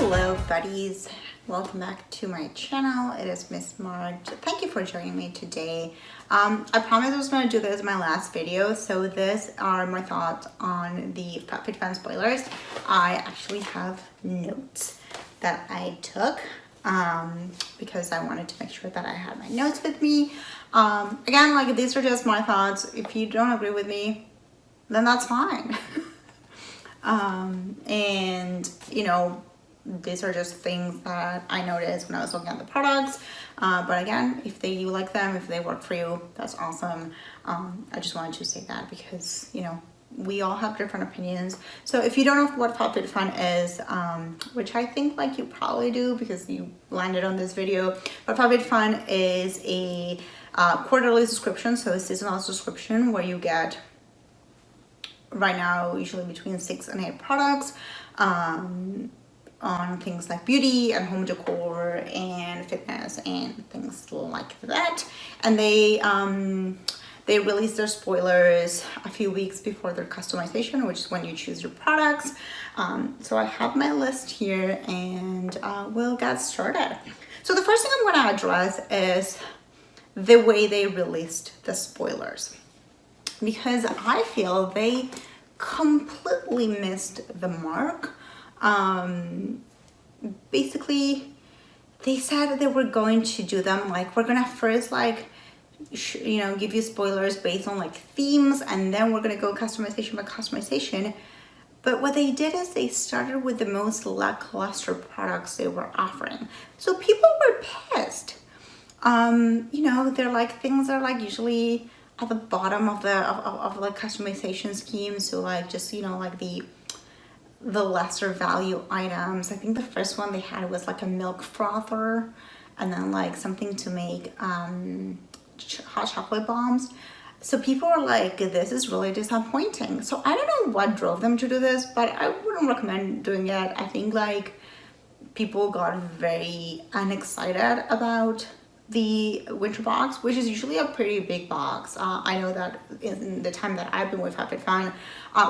Hello buddies, welcome back to my channel. It is Miss Marge. Thank you for joining me today. I promised I was going to do this in my last video, so these are my thoughts on the FabFitFun spoilers. I actually have notes that I took because I wanted to make sure that I had my notes with me. Again, like, these are just my thoughts. If you don't agree with me, then that's fine. And you know, these are just things that I noticed when I was looking at the products. But again, if you like them, if they work for you, that's awesome. I just wanted to say that because, you know, we all have different opinions. So if you don't know what FabFitFun is, which I think like you probably do because you landed on this video, but FabFitFun is a quarterly subscription, so a seasonal subscription where you get right now usually between 6 and 8 products on things like beauty and home decor and fitness and things like that. And they release their spoilers a few weeks before their customization, which is when you choose your products. So I have my list here and we'll get started. So the first thing I'm going to address is the way they released the spoilers, because I feel they completely missed the mark. Basically, they said they were going to do them like, we're gonna first like, you know, give you spoilers based on like themes, and then we're gonna go customization by customization. But what they did is they started with the most lackluster products they were offering. So people were pissed. You know, they're like, things are like usually at the bottom of the customization scheme. So like, just, you know, like the lesser value items. I think the first one they had was like a milk frother, and then like something to make hot chocolate bombs. So people are like, this is really disappointing. So I don't know what drove them to do this, but I wouldn't recommend doing it. I think like people got very unexcited about the winter box, which is usually a pretty big box. I know that in the time that I've been with FabFitFun,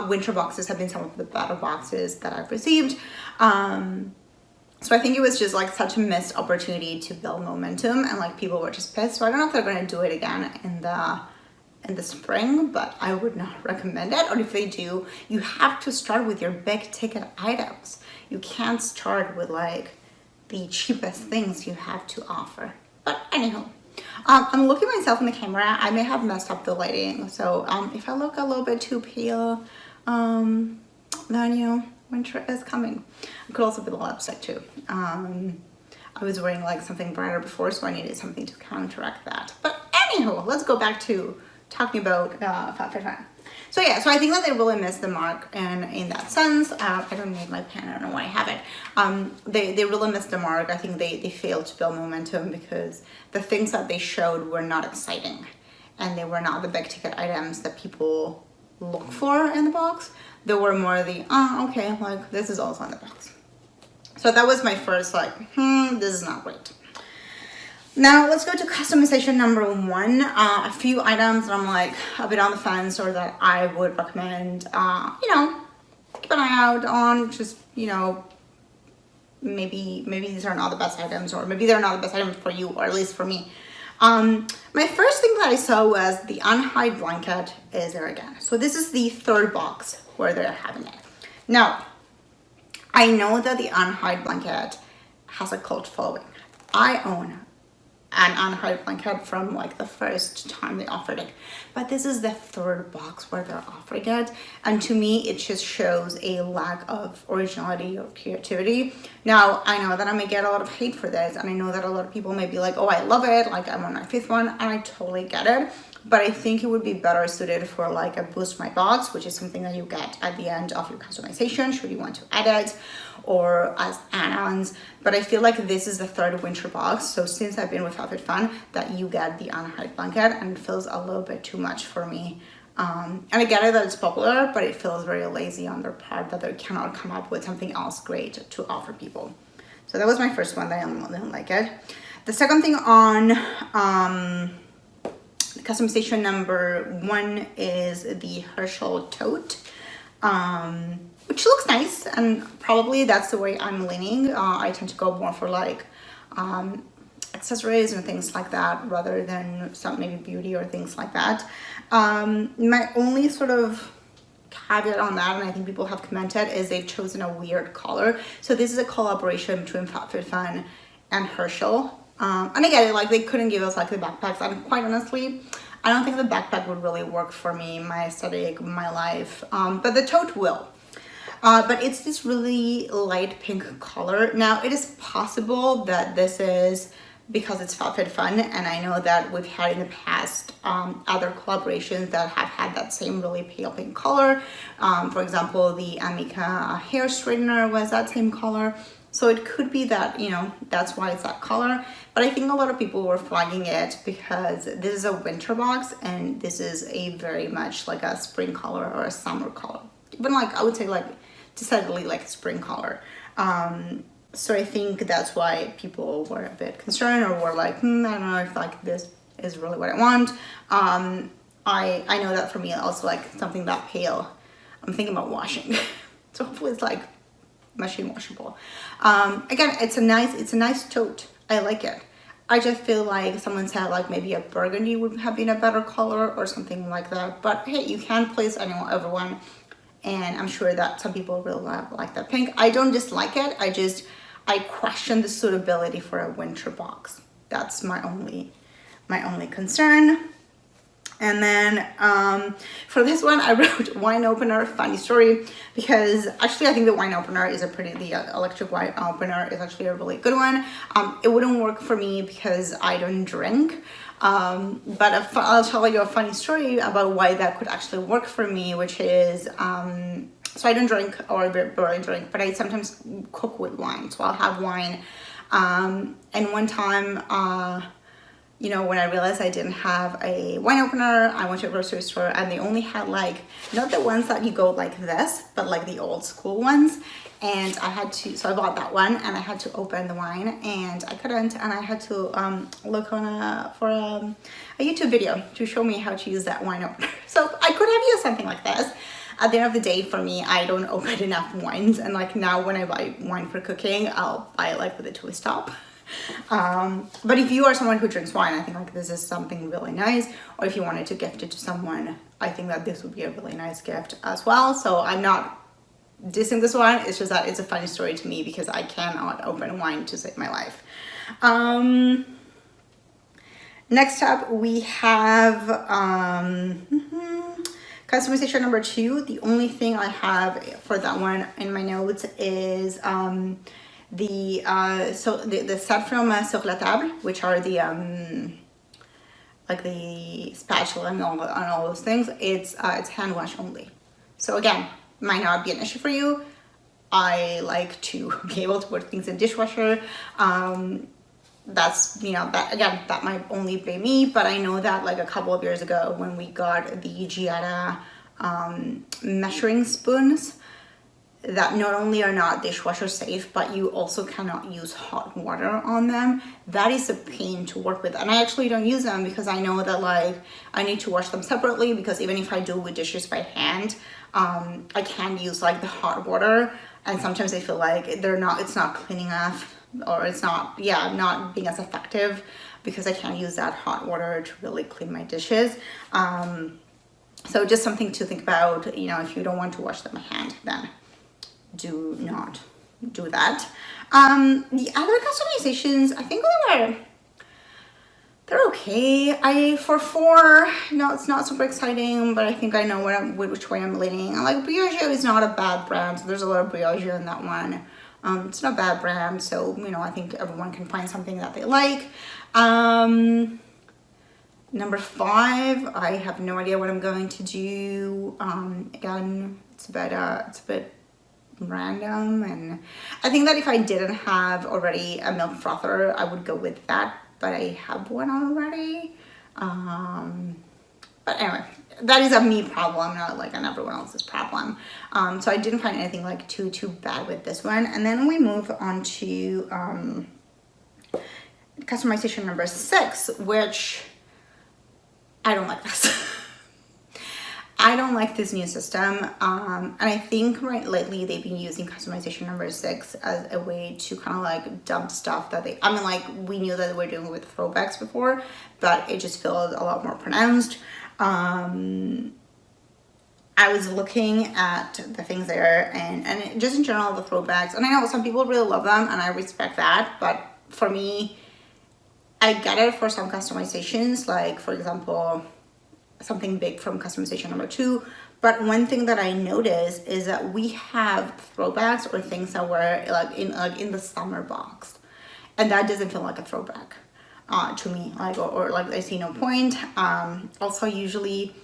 winter boxes have been some of the better boxes that I've received. So I think it was just like such a missed opportunity to build momentum, and like people were just pissed. So I don't know if they're going to do it again in the spring, but I would not recommend it. Or if they do, you have to start with your big ticket items. You can't start with like the cheapest things you have to offer. But anyhow, I'm looking at myself in the camera. I may have messed up the lighting. So if I look a little bit too pale, then, you know, winter is coming. It could also be the lipstick too. I was wearing like something brighter before, so I needed something to counteract that. But anyhow, let's go back to talking about FabFitFun. So yeah, so I think that they really missed the mark, and in that sense, I don't need my pen, I don't know why I have it. They really missed the mark. I think they failed to build momentum because the things that they showed were not exciting, and they were not the big ticket items that people look for in the box. They were more the, oh, okay, like this is also in the box. So that was my first like, this is not great. Now let's go to customization number 1. A few items that I'm like a bit on the fence, or that I would recommend, you know, keep an eye out on. Just, you know, maybe these are not the best items, or maybe they're not the best items for you, or at least for me. My first thing that I saw was the unhide blanket is there again. So this is the third box where they're having it. Now, I know that the unhide blanket has a cult following. I own an unhide blanket from like the first time they offered it, but this is the third box where they're offering it, and to me it just shows a lack of originality or creativity. Now I know that I may get a lot of hate for this, and I know that a lot of people may be like, oh, I love it, like I'm on my 5th one, and I totally get it, but I think it would be better suited for like a boost my box, which is something that you get at the end of your customization should you want to add it, or as add-ons. But I feel like this is the third winter box, so since I've been with FabFitFun, that you get the unhide blanket, and it feels a little bit too much for me. And I get it that it's popular, but it feels very lazy on their part that they cannot come up with something else great to offer people. So that was my first one that I didn't like it. The second thing on customization number 1 is the Herschel tote. which looks nice, and probably that's the way I'm leaning. I tend to go more for like accessories and things like that rather than some maybe beauty or things like that. My only sort of caveat on that, and I think people have commented, is they've chosen a weird color. So this is a collaboration between FabFitFun and Herschel. And again, like they couldn't give us like the backpacks, and quite honestly, I don't think the backpack would really work for me, my aesthetic, my life, but the tote will. But it's this really light pink color. Now, it is possible that this is because it's FabFitFun, and I know that we've had in the past other collaborations that have had that same really pale pink color. For example, the Amica hair straightener was that same color. So it could be that, you know, that's why it's that color. But I think a lot of people were flagging it because this is a winter box and this is a very much like a spring color or a summer color. Even like, I would say like decidedly like a spring color. So I think that's why people were a bit concerned or were like, I don't know if like this is really what I want. I know that for me also like something that pale, I'm thinking about washing. So hopefully it's like machine washable. Again, it's a nice tote. I like it. I just feel like someone said like maybe a burgundy would have been a better color or something like that. But hey, you can please everyone. And I'm sure that some people will like that pink. I don't dislike it. I question the suitability for a winter box. That's my only concern. And then for this one, I wrote wine opener, funny story, because actually I think the wine opener is the electric wine opener is actually a really good one. It wouldn't work for me because I don't drink. But I'll tell you a funny story about why that could actually work for me, which is, so I don't drink or barely drink, but I sometimes cook with wine. So I'll have wine. And one time, you know, when I realized I didn't have a wine opener, I went to a grocery store and they only had like, not the ones that you go like this, but like the old school ones. And so I bought that one and I had to open the wine and I couldn't, and I had to look for a YouTube video to show me how to use that wine opener. So I could have used something like this. At the end of the day, for me, I don't open enough wines, and like now when I buy wine for cooking, I'll buy it like with a twist top. But if you are someone who drinks wine, I think like this is something really nice. Or if you wanted to gift it to someone, I think that this would be a really nice gift as well. So I'm not dissing this one, it's just that it's a funny story to me because I cannot open wine to save my life. Next up we have customization number 2. The only thing I have for that one in my notes is the set from Sur la Table, which are the like the spatula and all those things. It's hand wash only. So again, might not be an issue for you. I like to be able to put things in dishwasher. That's, you know, that again, that might only be me, but I know that like a couple of years ago when we got the Giada measuring spoons, that not only are not dishwasher safe, but you also cannot use hot water on them. That is a pain to work with. And I actually don't use them because I know that like I need to wash them separately, because even if I do with dishes by hand, I can't use like the hot water. And sometimes I feel like it's not clean enough, or it's not being as effective because I can't use that hot water to really clean my dishes. So just something to think about, you know, if you don't want to wash them by hand, then do not do that. The other customizations, I think they're okay. For 4, no, it's not super exciting, but I think I know which way I'm leaning. And like Briogeo is not a bad brand, so there's a lot of Briogeo in that one. It's not a bad brand, so you know, I think everyone can find something that they like. Number 5, I have no idea what I'm going to do. Again, it's a bit random, and I think that if I didn't have already a milk frother, I would go with that, but I have one already. But anyway, that is a me problem, not like an everyone else's problem. So I didn't find anything like too bad with this one. And then we move on to customization number 6, which I don't like this. I don't like this new system, and I think lately they've been using customization number 6 as a way to kind of like dump stuff that they, I mean, like we knew that they were doing with throwbacks before, but it just feels a lot more pronounced. I was looking at the things there, and just in general the throwbacks, and I know some people really love them and I respect that, but for me, I get it for some customizations, like for example something big from customization number 2. But one thing that I noticed is that we have throwbacks or things that were like in the summer box, and that doesn't feel like a throwback to me, like or like I see no point. Also, usually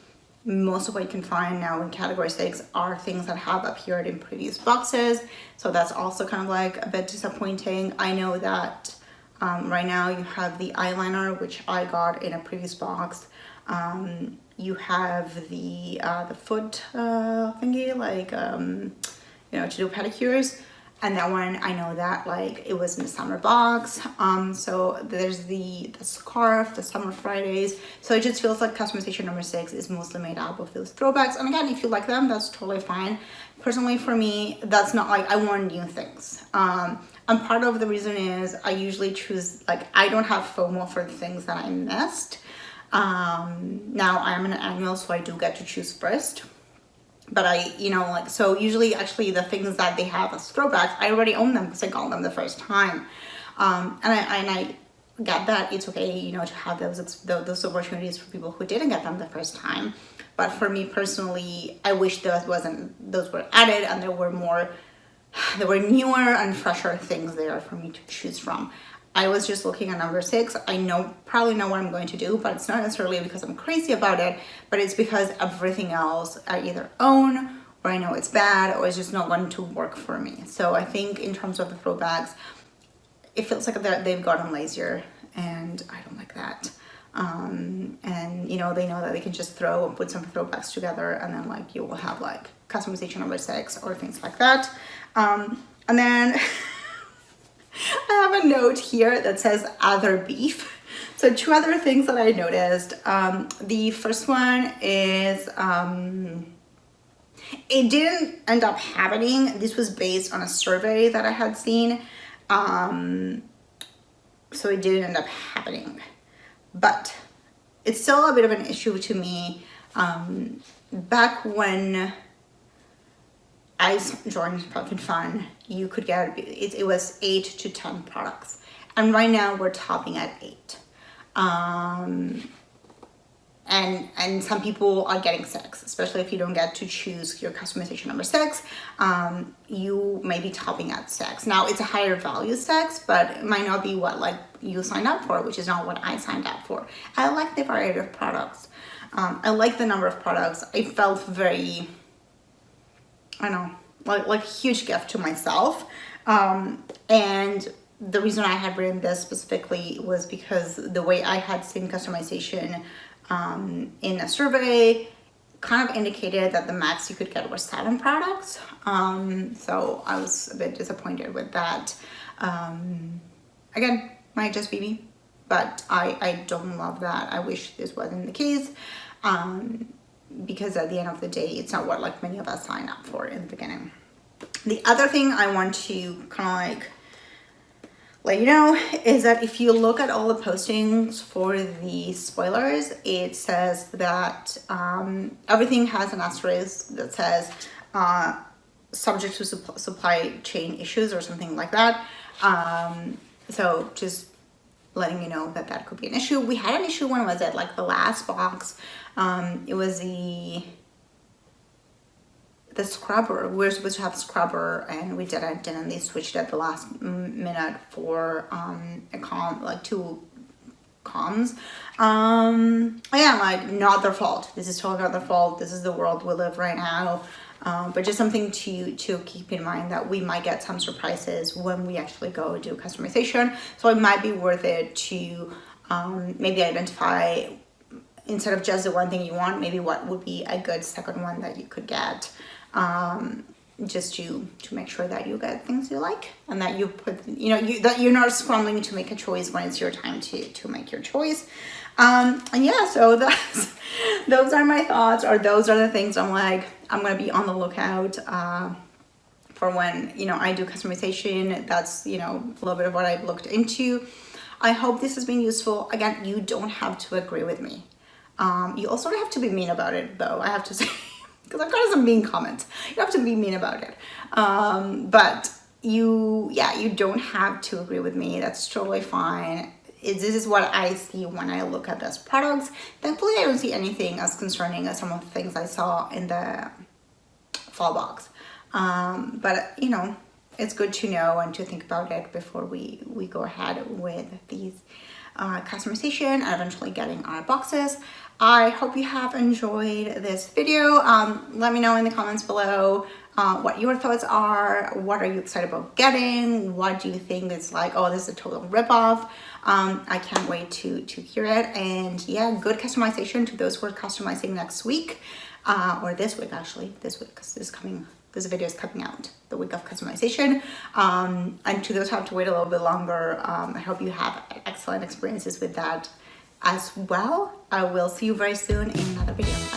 most of what you can find now in category 6 are things that have appeared in previous boxes, so that's also kind of like a bit disappointing. I know that right now you have the eyeliner, which I got in a previous box. You have the foot thingy, like you know, to do pedicures, and that one I know that like it was in the summer box. So there's the scarf, the summer Fridays, so it just feels like customization number 6 is mostly made up of those throwbacks. And again, if you like them, that's totally fine. Personally, for me, that's not like I want new things. And part of the reason is I usually choose, like, I don't have FOMO for the things that I missed. Now I am an annual, so I do get to choose first, but I, you know, like, so usually actually the things that they have as throwbacks, I already own them because I got them the first time. And I get that it's okay, you know, to have those opportunities for people who didn't get them the first time. But for me personally, I wish those were added and there were newer and fresher things there for me to choose from. I was just looking at number 6. I probably know what I'm going to do, but it's not necessarily because I'm crazy about it, but it's because everything else I either own or I know it's bad or it's just not going to work for me. So I think in terms of the throwbacks, it feels like they've gotten lazier, and I don't like that. And you know, they know that they can just put some throwbacks together, and then like you will have like customization number 6 or things like that. And then I have a note here that says other beef. So 2 other things that I noticed. The first one is it didn't end up happening. This was based on a survey that I had seen. So it didn't end up happening. But it's still a bit of an issue to me. Back when I joined FabFitFun, you could get, it was 8 to 10 products. And right now we're topping at 8. And some people are getting 6, especially if you don't get to choose your customization number 6. You may be topping at 6. Now it's a higher value 6, but it might not be what like you signed up for, which is not what I signed up for. I like the variety of products. I like the number of products. I felt very, I don't know, like a huge gift to myself. And the reason I had written this specifically was because the way I had seen customization in a survey kind of indicated that the max you could get were 7 products. So I was a bit disappointed with that. Again, might just be me, but I don't love that. I wish this wasn't the case. Because at the end of the day, it's not what like many of us sign up for in the beginning. The other thing I want to kind of like let you know is that if you look at all the postings for the spoilers, it says that everything has an asterisk that says subject to supply chain issues or something like that. So just letting you know that that could be an issue. We had an issue when was it like the last box. It was the scrubber. We were supposed to have scrubber and we didn't, and they switched at the last minute for like 2 comms. Yeah, like not their fault. This is totally not their fault. This is the world we live right now. But just something to keep in mind that we might get some surprises when we actually go do customization. So it might be worth it to maybe identify, instead of just the one thing you want, maybe what would be a good second one that you could get. just to make sure that you get things you like, and that you put, that you're not scrambling to make a choice when it's your time to make your choice. And yeah, so those are my thoughts, or those are the things I'm gonna be on the lookout for when I do customization. That's a little bit of what I've looked into. I hope this has been useful. Again, you don't have to agree with me. You also don't have to be mean about it, though, I have to say, because I've got some mean comments. You don't have to be mean about it. But you don't have to agree with me. That's totally fine. This is what I see when I look at those products. Thankfully, I don't see anything as concerning as some of the things I saw in the fall box. But it's good to know and to think about it before we go ahead with these customization and eventually getting our boxes. I hope you have enjoyed this video. Let me know in the comments below what your thoughts are. What are you excited about getting? What do you think is like, oh, this is a total ripoff? I can't wait to hear it. And yeah, good customization to those who are customizing next week, or this week, actually, this week, because this video is coming out the week of customization. And to those who have to wait a little bit longer, I hope you have excellent experiences with that as well. I will see you very soon in another video.